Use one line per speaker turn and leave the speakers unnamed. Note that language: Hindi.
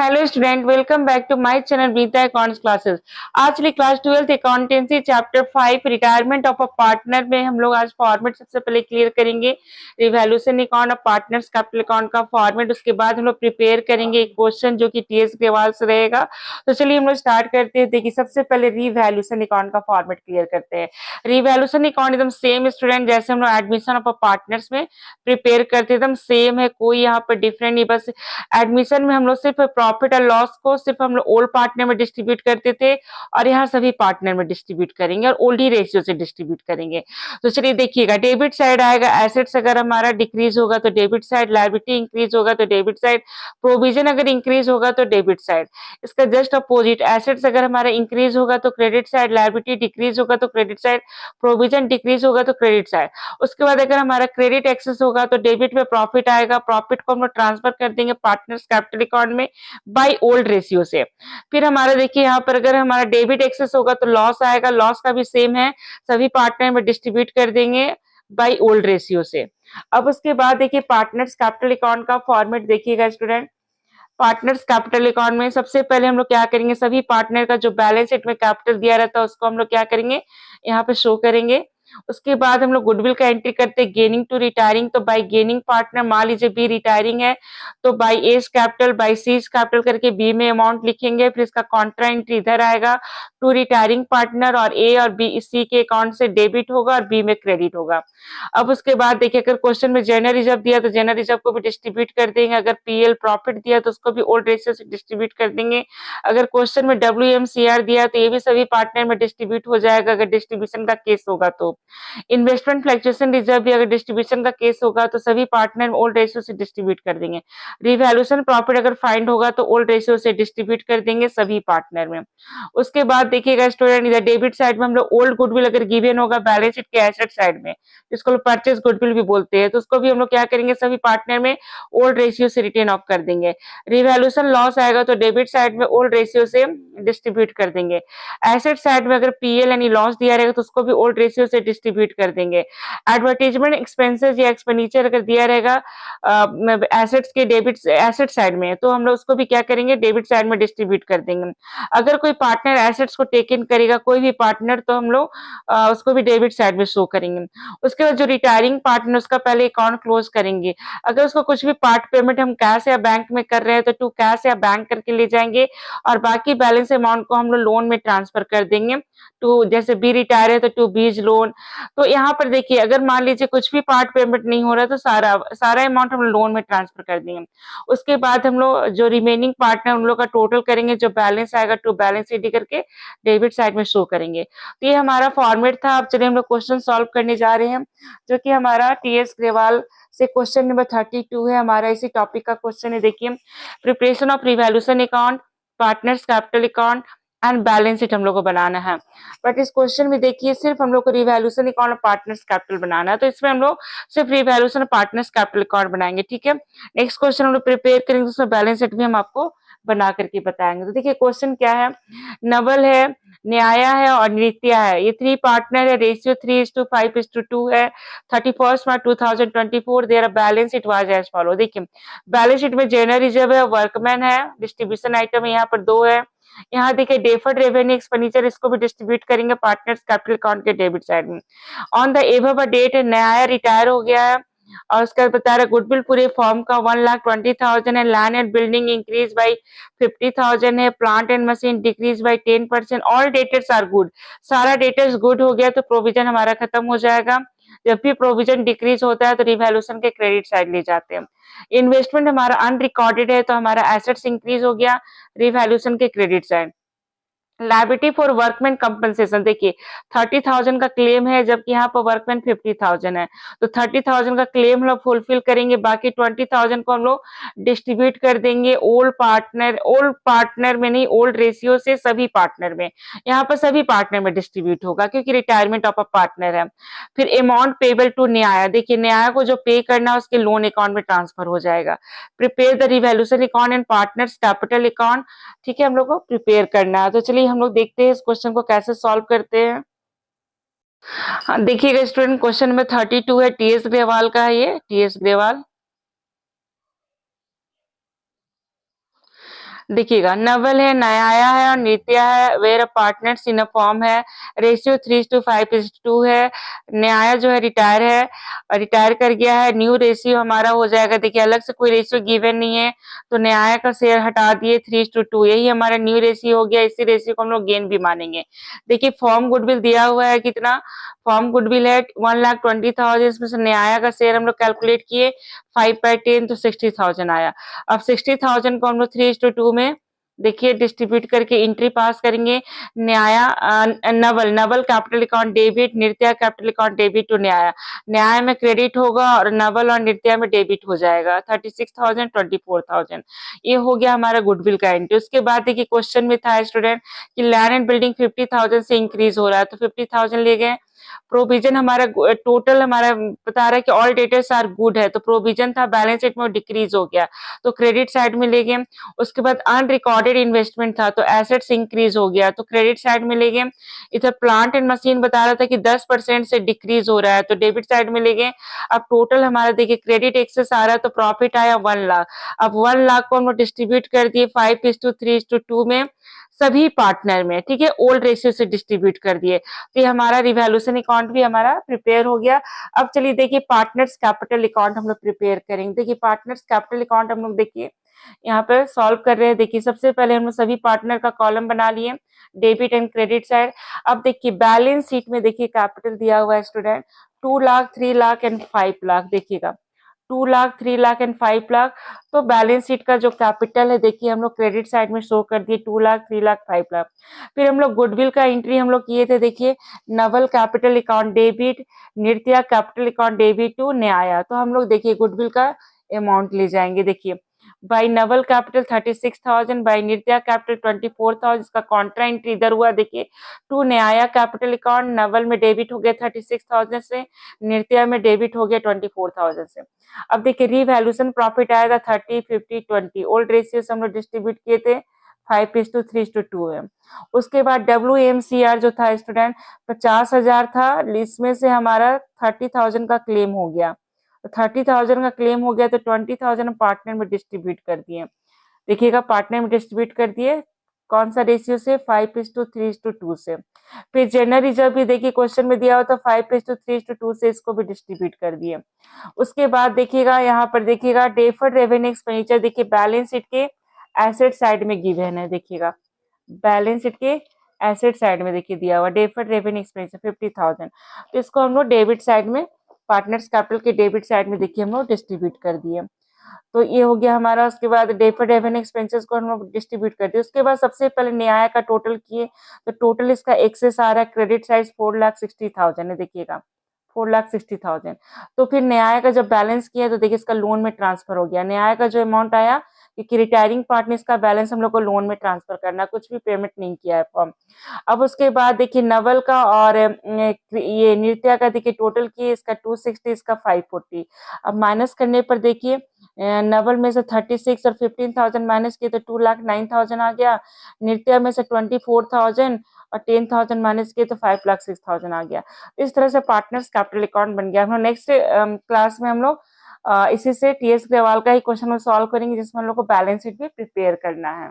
Hello student, welcome back to my channel Beeta accounts classes. आज की class 12th accountancy chapter 5 retirement of a partner में हम लोग आज फॉर्मेट सबसे पहले क्लियर करेंगे। Revaluation account of partners capital account का फॉर्मेट, उसके बाद हम लोग प्रिपेयर करेंगे एक क्वेश्चन जो कि टीएस ग्रेवाल से रहेगा। तो चलिए हम लोग स्टार्ट करते हैं। देखिए सबसे पहले रिवैल्यूएशन अकाउंट का फॉर्मेट क्लियर करते हैं। रिवैल्यूएशन अकाउंट एकदम सेम स्टूडेंट जैसे हम लोग एडमिशन ऑफ अ पार्टनर्स में प्रिपेयर करते हैं, एकदम सेम है, कोई यहाँ पर डिफरेंट नहीं। बस एडमिशन में हम लोग सिर्फ प्रॉफिट और लॉस को सिर्फ हम लोग ओल्ड पार्टनर में डिस्ट्रीब्यूट करते थे और यहाँ सभी पार्टनर में डिस्ट्रीब्यूट करेंगे और ओल्ड ही रेशियो से डिस्ट्रीब्यूट करेंगे। तो चलिए देखिएगा, डेबिट साइड आएगा एसेट्स अगर हमारा डिक्रीज होगा तो डेबिट साइड, लायबिलिटी इंक्रीज होगा तो डेबिट साइड, प्रोविजन अगर इंक्रीज होगा तो डेबिट साइड। इसका जस्ट अपोजिट, एसेट्स अगर हमारा इंक्रीज होगा तो क्रेडिट साइड, लायबिलिटी डिक्रीज होगा तो क्रेडिट साइड, प्रोविजन डिक्रीज होगा तो क्रेडिट साइड। उसके बाद अगर हमारा क्रेडिट एक्सेस होगा तो डेबिट में प्रॉफिट आएगा, प्रॉफिट को हम लोग ट्रांसफर कर देंगे पार्टनर्स कैपिटल अकाउंट में बाय ओल्ड रेशियो से। फिर हमारा देखिए यहाँ पर अगर हमारा डेबिट एक्सेस होगा तो लॉस आएगा, लॉस का भी सेम है, सभी पार्टनर में डिस्ट्रीब्यूट कर देंगे बाय ओल्ड रेशियो से। अब उसके बाद देखिए पार्टनर्स कैपिटल अकाउंट का फॉर्मेट देखिएगा स्टूडेंट। पार्टनर्स कैपिटल अकाउंट में सबसे पहले हम लोग क्या करेंगे, सभी पार्टनर का जो बैलेंस शीट में कैपिटल दिया रहता है उसको हम लोग क्या करेंगे, यहाँ पे शो करेंगे। उसके बाद हम लोग गुडविल का एंट्री करते हैं गेनिंग टू रिटायरिंग। तो बाय गेनिंग पार्टनर, मान लीजिए बी रिटायरिंग है तो by A's capital by C's capital करके बी में अमाउंट लिखेंगे। फिर इसका कॉन्ट्रा एंट्री इधर आएगा टू रिटायरिंग पार्टनर, और ए और बी सी के अकाउंट से डेबिट होगा और बी में क्रेडिट होगा। अब उसके बाद देखिए अगर क्वेश्चन में जनरल रिजर्व दिया तो जनरल रिजर्व को भी डिस्ट्रीब्यूट कर देंगे। अगर पीएल प्रॉफिट दिया तो उसको भी ओल्ड रेशियो से डिस्ट्रीब्यूट कर देंगे। अगर क्वेश्चन में डब्ल्यूएमसीआर दिया तो ये भी सभी पार्टनर में डिस्ट्रीब्यूट हो जाएगा अगर डिस्ट्रीब्यूशन का केस होगा तो। इन्वेस्टमेंट फ्लक्चुएशन रिजर्व भी अगर डिस्ट्रीब्यूशन का केस होगा तो सभी पार्टनर ओल्ड रेशियो से डिस्ट्रीब्यूट कर देंगे। रिवैल्यूएशन प्रॉफिट अगर फाइंड होगा तो ओल्ड रेशियो से डिस्ट्रीब्यूट कर देंगे सभी पार्टनर में। उसके बाद देखिएगा स्टूडेंट, इधर डेबिट साइड में हम लोग ओल्ड गुडविल अगर गिवन होगा बैलेंस शीट के एसेट साइड में, जिसको लोग परचेज गुडविल भी बोलते हैं, तो उसको भी हम लोग क्या करेंगे, सभी पार्टनर में ओल्ड रेशियो से रिटेन ऑफ कर देंगे। रिवैल्यूएशन लॉस आएगा तो डेबिट साइड में ओल्ड रेशियो से डिस्ट्रीब्यूट कर देंगे। एसेट साइड में अगर पीएल यानी लॉस दिया रहेगा तो उसको भी ओल्ड रेशियो से डिस्ट्रीब्यूट कर देंगे। एडवर्टाइजमेंट एक्सपेंसेस या एक्सपेंडिचर अगर दिया रहेगा एसेट्स के डेबिट एसेट साइड में, तो हम लोग उसको भी क्या करेंगे, डेबिट साइड में डिस्ट्रीब्यूट कर देंगे। अगर कोई पार्टनर एसेट्स को टेक इन करेगा, कोई भी पार्टनर, तो हम लोग उसको भी डेबिट साइड में शो करेंगे। उसके बाद जो रिटायरिंग पार्टनर उसका पहले अकाउंट क्लोज करेंगे। अगर उसको कुछ भी पार्ट पेमेंट हम कैश या बैंक में कर रहे हैं तो टू कैश या बैंक करके ले जाएंगे और बाकी बैलेंस अमाउंट को हम लोग लोन में ट्रांसफर कर देंगे। टू जैसे बी रिटायर है तो टू बीज लोन। तो यहाँ पर देखिए अगर मान लीजिए कुछ भी पार्ट पेमेंट नहीं हो रहा तो सारा सारा अमाउंट हम लोन में ट्रांसफर कर देंगे। उसके बाद हम लोग जो रिमेनिंग पार्टनर उन लोग का टोटल करेंगे, जो बैलेंस आएगा टू बैलेंस शीट करके डेबिट साइड में शो करेंगे। तो ये हमारा फॉर्मेट था। अब चलिए हम लोग क्वेश्चन सॉल्व करने जा रहे हैं, जो कि हमारा टीएस ग्रेवाल से क्वेश्चन नंबर 32 है, हमारा इसी टॉपिक का क्वेश्चन है। देखिए preparation of revaluation account, partners capital account and balance sheet हम लोग को बनाना है। बट इस क्वेश्चन में देखिए सिर्फ हम लोग को रिवैल्यूएशन अकाउंट और पार्टनर्स कैपिटल बनाना है, तो इसमें हम लोग सिर्फ रिवैल्यूएशन और पार्टनर्स कैपिटल अकाउंट बनाएंगे। ठीक है, नेक्स्ट क्वेश्चन हम लोग प्रिपेयर करेंगे, उसमें बैलेंस शीट भी हम आपको बना करके बताएंगे। तो देखिए क्वेश्चन क्या है, नवल है, न्याया है और नृत्या है, ये 3 पार्टनर है, रेशियो 3:5:2 है। 31 March 2024 their balance sheet was as follow. देखिए बैलेंस शीट में जनरल रिजर्व है, वर्कमैन है, डिस्ट्रीब्यूशन आइटम यहाँ पर 2 है। यहाँ देखिए डेफर्ड रेवेन्यू एक्सपेंडिचर, इसको भी डिस्ट्रीब्यूट करेंगे पार्टनर्स कैपिटल अकाउंट के डेबिट साइड में। On the above date Nyaya retire हो गया है और उसका बता रहा गुडविल पूरे फॉर्म का 1,20,000 है। Land and building increase by 50,000 है। Plant and machine decrease by 10%। All debtors are good, सारा डेटर्स गुड हो गया तो प्रोविजन हमारा खत्म हो जाएगा। जब भी प्रोविजन डिक्रीज होता है तो रिवैल्यूएशन के क्रेडिट साइड ले जाते हैं। इन्वेस्टमेंट हमारा अनरिकॉर्डेड है तो हमारा एसेट्स इंक्रीज हो गया, रिवैल्यूएशन के credit side. Liability for workman compensation, देखिए 30,000 का क्लेम है जबकि यहाँ पर वर्कमैन 50,000 है, तो 30,000 का क्लेम हम लोग फुलफिल करेंगे, बाकी 20,000 को हम लोग डिस्ट्रीब्यूट कर देंगे ओल्ड पार्टनर में नहीं, ओल्ड रेशियो से सभी पार्टनर में। यहाँ पर सभी पार्टनर में डिस्ट्रीब्यूट होगा क्योंकि रिटायरमेंट ऑफ अ पार्टनर है। फिर अमाउंट पेबल टू न्याया, देखिए न्याया को जो पे करना है उसके लोन अकाउंट में ट्रांसफर हो जाएगा। Prepare the revaluation account and partners capital account, ठीक है, हम लोग को प्रिपेयर करना है। तो चलिए हम लोग देखते हैं इस क्वेश्चन को कैसे सॉल्व करते हैं। हाँ देखिएगा स्टूडेंट, क्वेश्चन नंबर 32 है, टीएस ग्रेवाल का है, ये टीएस ग्रेवाल। देखिएगा, नवल है, न्याया है और नित्या है, were partners in a firm है, रेशियो 3:5:2 है, न्याया जो है रिटायर है, रिटायर कर गया है, न्यू रेशियो हमारा हो जाएगा, देखिए अलग से कोई रेशियो गिवन नहीं है, तो न्याया का शेयर हटा दिए 3:2, यही हमारा न्यू रेशियो हो गया, इसी रेशियो को हम लोग गेन भी मानेंगे। देखिए फॉर्म गुडविल दिया हुआ है कितना, फॉर्म गुडविल है 1,20,000, इसमें से न्याया का शेयर हम लोग कैलकुलेट किए 5/10 तो 60,000 आया। अब 60,000 को हम लोग 3:2 में देखिए डिस्ट्रीब्यूट करके एंट्री पास करेंगे। Nyaya Naval Naval capital account debit, Nritya capital account debit to Nyaya, Nyay में क्रेडिट होगा और नवल और नृत्या में डेबिट हो जाएगा 36,000 24,000। ये हो गया हमारा गुडविल का एंट्री। उसके बाद देखिए क्वेश्चन में था स्टूडेंट कि लैंड एंड बिल्डिंग 50,000 से इंक्रीज हो रहा है, तो 50,000 ले गए। प्रोविजन हमारा टोटल हमारा बता रहा है कि ऑल डेटर्स आर गुड है, तो प्रोविजन था बैलेंस शीट में डिक्रीज हो गया, तो क्रेडिट साइड में ले गए। उसके बाद अनरिकॉर्डेड इन्वेस्टमेंट था, तो एसेट्स इंक्रीज हो गया, तो क्रेडिट साइड में ले गए। इधर प्लांट एंड मशीन बता रहा था कि 10% से डिक्रीज हो रहा है, तो डेबिट साइड में ले गए। अब टोटल हमारा देखिए क्रेडिट एक्सेस आ रहा है, तो प्रॉफिट आया 1 लाख। अब 1 लाख को हम डिस्ट्रीब्यूट कर दिए 5:3:2 में सभी पार्टनर में, ठीक है, ओल्ड रेशियो से डिस्ट्रीब्यूट कर दिए, तो ये हमारा रिवैल्यूएशन अकाउंट भी हमारा प्रिपेयर हो गया। अब चलिए देखिए पार्टनर्स कैपिटल अकाउंट हम लोग प्रिपेयर करेंगे। देखिए पार्टनर्स कैपिटल अकाउंट हम लोग देखिए यहाँ पर सॉल्व कर रहे हैं। देखिए सबसे पहले हम लोग सभी पार्टनर का कॉलम बना लिए, डेबिट एंड क्रेडिट साइड। अब देखिए बैलेंस शीट में देखिए कैपिटल दिया हुआ है स्टूडेंट 2 लाख, 3 लाख एंड 5 लाख। देखिएगा 2 लाख, 3 लाख एंड 5 लाख, तो बैलेंस शीट का जो कैपिटल है देखिए हम लोग क्रेडिट साइड में शो कर दिए 2 लाख, 3 लाख, 5 लाख। फिर हम लोग गुडविल का एंट्री हम लोग किए थे, देखिए Naval capital account debit, Nritya capital account debit to Nyaya, तो हम लोग देखिए गुडविल का अमाउंट ले जाएंगे। देखिए by Naval capital 36,000, by Nritya capital 24,000, इसका कॉन्ट्रा एंट्री इधर हुआ देखिए टू न्याया कैपिटल अकाउंट, नवल में डेबिट हो गया 36,000 से, नृत्या में डेबिट हो गया 24,000 से। अब देखिए रिवैल्यूएशन प्रॉफिट आएगा 30:50:20, ओल्ड रेशियो से हम लोग डिस्ट्रीब्यूट किए थे 5:3:2 में। उसके बाद WMCR जो था स्टूडेंट 50,000 था, इसमें से हमारा 30,000 का क्लेम हो गया, तो 30,000 का क्लेम हो गया, तो 20,000 पार्टनर में डिस्ट्रीब्यूट कर दिए। देखिएगा पार्टनर में डिस्ट्रीब्यूट कर दिए कौन सा रेशियो से 5:3:2 से। फिर जनरल रिजर्व भी देखिए क्वेश्चन में दिया हुआ था 5:3:2 से, इसको भी डिस्ट्रीब्यूट कर दिए। उसके बाद देखिएगा यहाँ पर देखिएगा डेफर्ड रेवेन्यू एक्सपेंडिचर, देखिए बैलेंस शीट के एसेट साइड में गिवन है। देखिएगा बैलेंस शीट के एसेट साइड में देखिए दिया हुआ डेफर्ड रेवेन्यू एक्सपेंडिचर 50,000, तो इसको हम लोग डेबिट साइड में पार्टनर्स कैपिटल के डेबिट साइड में देखिए हम लोग डिस्ट्रीब्यूट कर दिए। तो ये हो गया हमारा। उसके बाद डेफर्ड रेवेन्यू एक्सपेंसेस को हम लोग डिस्ट्रीब्यूट कर दिए। उसके बाद सबसे पहले न्याय का टोटल किए, तो टोटल इसका एक्सेस आ रहा है क्रेडिट साइड 4,60,000 है, देखिएगा 4,60,000। तो फिर न्याय का जब बैलेंस किया तो देखिए इसका लोन में ट्रांसफर हो गया। न्याय का जो अमाउंट आया क्योंकि रिटायरिंग पार्टनर इसका बैलेंस हम लोग को लोन में ट्रांसफर करना, कुछ भी पेमेंट नहीं किया है फॉर्म। अब उसके बाद देखिए नवल का और ये नृत्या का देखिए टोटल किए, इसका 260, इसका 540। अब माइनस करने पर देखिए नवल में से 36 और 15,000 माइनस किए तो 2,09,000 आ गया। नृत्या में से 24,000 और 10,000 माइनस किए तो 5,06,000 आ गया। इस तरह से पार्टनर्स कैपिटल अकाउंट बन गया। हम लोग नेक्स्ट क्लास में हम लोग इसी से TS ग्रेवाल का ही क्वेश्चन सॉल्व करेंगे, जिसमें हम लोग को बैलेंस शीट भी प्रिपेयर करना है।